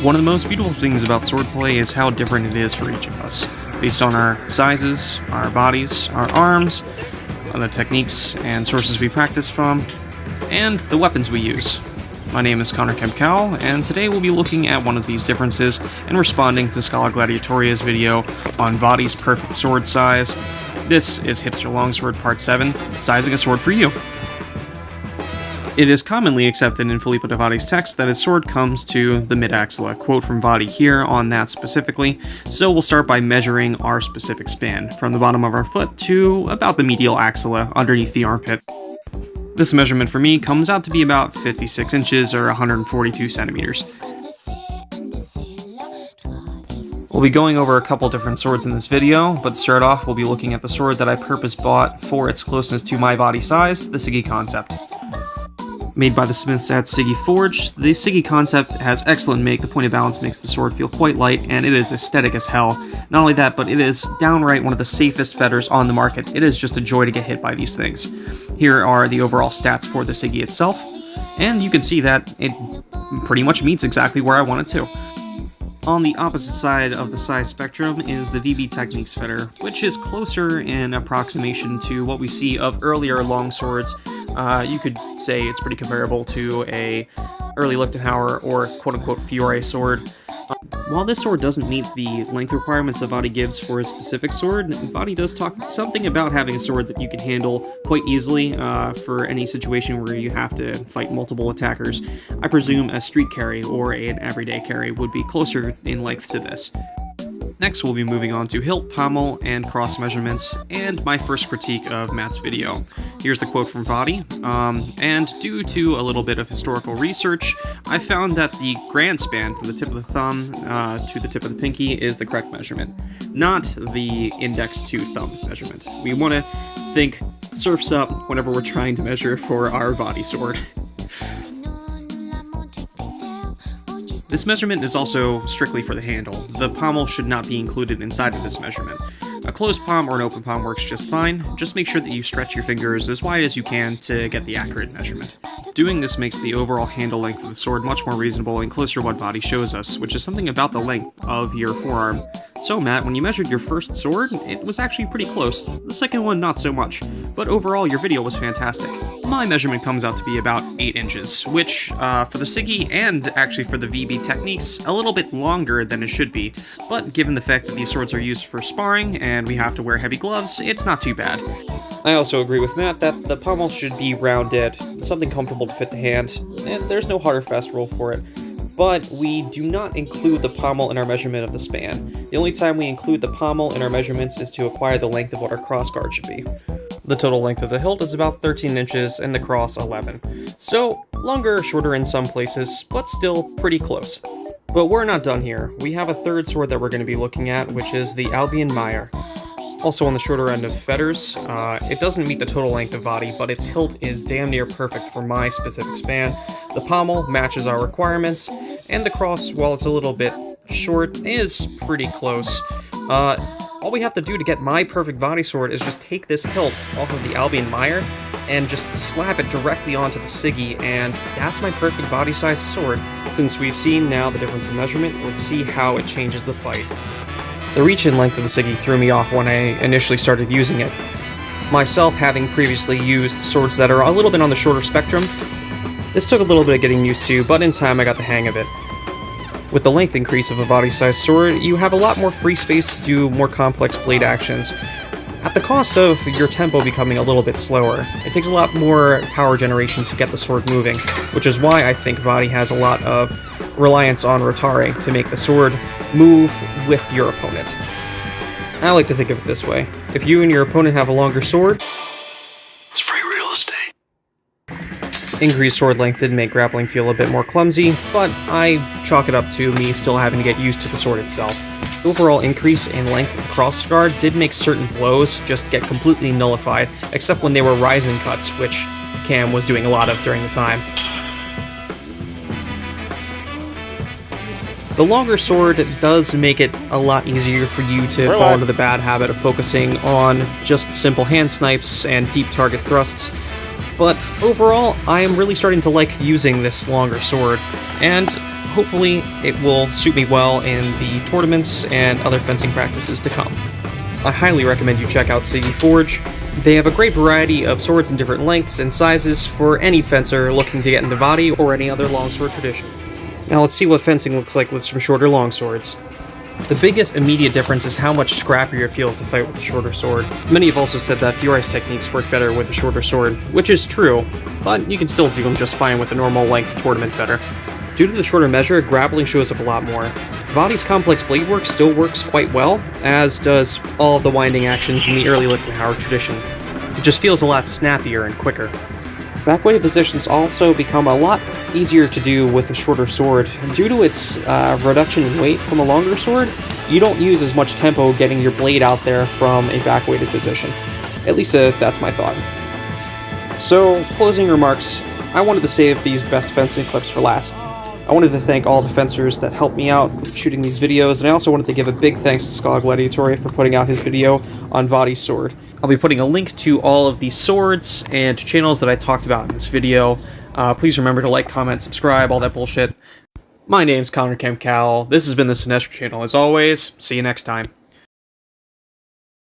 One of the most beautiful things about swordplay is how different it is for each of us, based on our sizes, our bodies, our arms, the techniques and sources we practice from, and the weapons we use. My name is Connor Kempkow, and today we'll be looking at one of these differences and responding to Scholagladiatoria's video on Vadi's perfect sword size. This is Hipster Longsword Part 7, Sizing a Sword for You. It is commonly accepted in Filippo de Vadi's text that his sword comes to the mid-axilla, quote from Vadi here on that specifically, so we'll start by measuring our specific span, from the bottom of our foot to about the medial axilla underneath the armpit. This measurement for me comes out to be about 56 inches or 142 centimeters. We'll be going over a couple different swords in this video, but to start off we'll be looking at the sword that I purpose bought for its closeness to my body size, the Sigi Concept. Made by the smiths at Sigi Forge, the Sigi Concept has excellent make, the point of balance makes the sword feel quite light, and it is aesthetic as hell. Not only that, but it is downright one of the safest fetters on the market. It is just a joy to get hit by these things. Here are the overall stats for the Sigi itself, and you can see that it pretty much meets exactly where I want it to. On the opposite side of the size spectrum is the VII Techniques fetter, which is closer in approximation to what we see of earlier longswords. You could say it's pretty comparable to a early Lichtenhauer or quote-unquote Fiore sword. While this sword doesn't meet the length requirements that Vadi gives for his specific sword, Vadi does talk something about having a sword that you can handle quite easily for any situation where you have to fight multiple attackers. I presume a street carry or an everyday carry would be closer in length to this. Next, we'll be moving on to hilt, pommel, and cross measurements, and my first critique of Matt's video. Here's the quote from Vadi, and due to a little bit of historical research, I found that the grand span from the tip of the thumb to the tip of the pinky is the correct measurement, not the index to thumb measurement. We want to think surfs up whenever we're trying to measure for our Vadi sword. This measurement is also strictly for the handle. The pommel should not be included inside of this measurement. A closed palm or an open palm works just fine. Just make sure that you stretch your fingers as wide as you can to get the accurate measurement. Doing this makes the overall handle length of the sword much more reasonable and closer to what Vadi shows us, which is something about the length of your forearm. So Matt, when you measured your first sword, it was actually pretty close. The second one, not so much. But overall, your video was fantastic. My measurement comes out to be about 8 inches, which, for the Sigi and actually for the VII Techniques, a little bit longer than it should be. But given the fact that these swords are used for sparring and we have to wear heavy gloves, it's not too bad. I also agree with Matt that the pommel should be rounded, something comfortable to fit the hand, and there's no hard or fast rule for it. But we do not include the pommel in our measurement of the span. The only time we include the pommel in our measurements is to acquire the length of what our crossguard should be. The total length of the hilt is about 13 inches and the cross 11. So, longer or shorter in some places, but still pretty close. But we're not done here. We have a third sword that we're going to be looking at, which is the Albion Meyer. Also on the shorter end of fetters, it doesn't meet the total length of Vadi, but its hilt is damn near perfect for my specific span. The pommel matches our requirements, and the cross, while it's a little bit short, is pretty close. All we have to do to get my perfect Vadi sword is just take this hilt off of the Albion Meyer and just slap it directly onto the Sigi, and that's my perfect Vadi-sized sword. Since we've seen now the difference in measurement, let's see how it changes the fight. The reach and length of the Sigi threw me off when I initially started using it. Myself having previously used swords that are a little bit on the shorter spectrum, this took a little bit of getting used to, but in time I got the hang of it. With the length increase of a body-sized sword, you have a lot more free space to do more complex blade actions, at the cost of your tempo becoming a little bit slower. It takes a lot more power generation to get the sword moving, which is why I think Vadi has a lot of reliance on rotare to make the sword move with your opponent. I like to think of it this way. If you and your opponent have a longer sword, it's free real estate. Increased sword length did make grappling feel a bit more clumsy, but I chalk it up to me still having to get used to the sword itself. The overall increase in length of the crossguard did make certain blows just get completely nullified, except when they were rising cuts, which Cam was doing a lot of during the time. The longer sword does make it a lot easier for you to fall into the bad habit of focusing on just simple hand snipes and deep target thrusts. but overall, I am really starting to like using this longer sword, and hopefully it will suit me well in the tournaments and other fencing practices to come. I highly recommend you check out Sigi Forge. They have a great variety of swords in different lengths and sizes for any fencer looking to get into VII or any other longsword tradition. Now let's see what fencing looks like with some shorter longswords. The biggest immediate difference is how much scrappier it feels to fight with a shorter sword. Many have also said that Fiori's techniques work better with a shorter sword, which is true, but you can still do them just fine with a normal length tournament fetter. Due to the shorter measure, grappling shows up a lot more. VI's complex blade work still works quite well, as does all of the winding actions in the early liquid power tradition. It just feels a lot snappier and quicker. Back-weighted positions also become a lot easier to do with a shorter sword. Due to its reduction in weight from a longer sword, you don't use as much tempo getting your blade out there from a back-weighted position. At least that's my thought. So, closing remarks, I wanted to save these best fencing clips for last. I wanted to thank all the fencers that helped me out shooting these videos, and I also wanted to give a big thanks to Scholagladiatoria for putting out his video on Vadi's sword. I'll be putting a link to all of the swords and channels that I talked about in this video. Please remember to like, comment, subscribe, all that bullshit. My name's Connor Kemp Cowell. This has been the Sinestro channel. As always, see you next time.